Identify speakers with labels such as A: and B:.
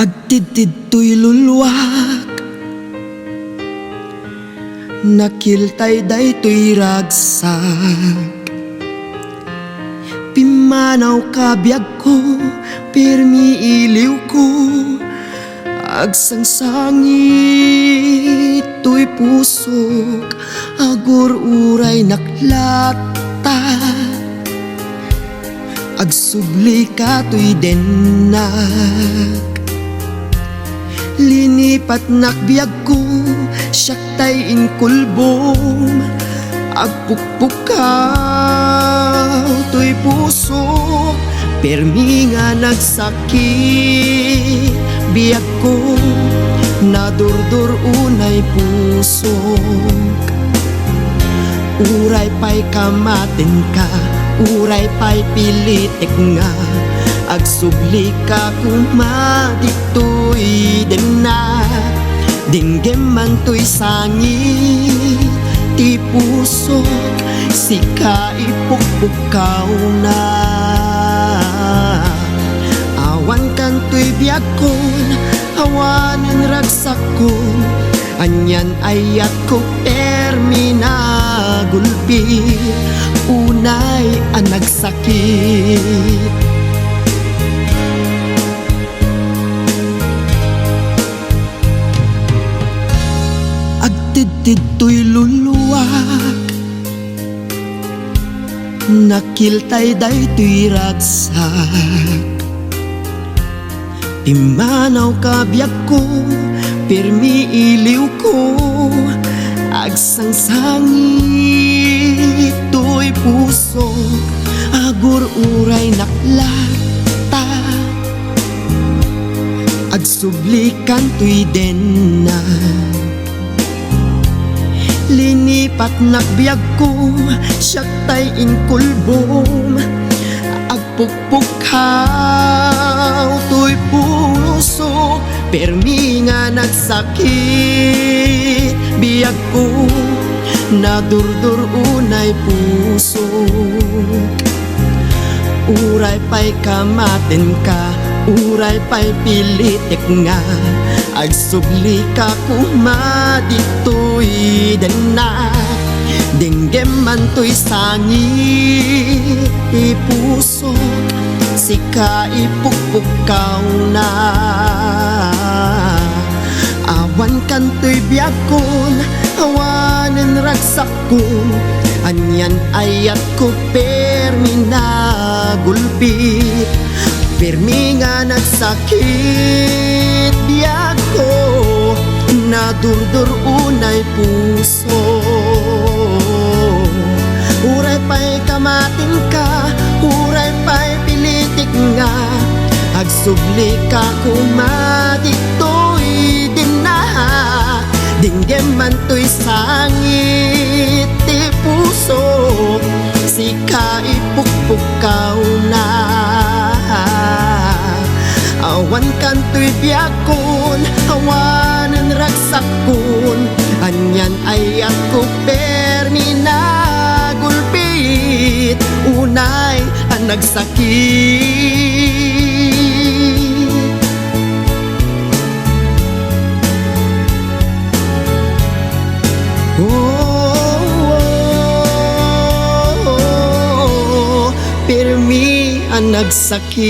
A: Agtidtid to'y lulwak, nakiltay day to'y ragsak. Pimanaw kabiyag ko, pirmi iliw ko, agsangsangit to'y pusok, agur uray naklata. Agsubli ka to'y denak, linipat nakbiyag ko, siyaktay inkulbom, agpukpukaw to'y pusok, permi nga nagsakit biyag ko, nadurdur unay pusok. Uray pa'y kamaten ka, uray pa'y pilitik nga, agsubli ka kumadito'y denak. Dinggem man to'y sangit ti pusok, sika ipukpukaw na. Awan kan to'y biyakon, awanen ragsakon, anyan ayat ko permina gulpi, unay ang nagsakit. Agtidtid to'y luluwak, nakiltay day to'y ragsak. Pimanaw kabiyag ko, pirmi iliw ko, agsangsangit to'y puso, agur uray naklata. Agsublikan to'y denak, linipat nakbiyag ko, siyaktay inkulbom, agpukpukaw to'y puso, permi nga nagsakit biyag ko, nadurdur unay pusok. Uray pa'y kamaten ka, uray pa'y pilitik nga, agsubli ka kumadito'y denak. Dinggem man to'y sangit ti pusok, sika ipukpukaw na. Awan kan to'y biyakon, awanen ragsakon, anyan ayat ko permi na gulpit, permi nga nagsakit biyag ko, nadurdur unay puso. Uray pa'y kamating ka, uray pa'y pilitik nga, agsubli ka kumadito'y denak. Dinggem man to'y sangit ti puso, sika ipukpukaw na. Awan kan to'y biyakon, awanen ragsakon, anyan ayat ko permi na gulpit, unay ang nagsakit. Pirmi ang nagsakit.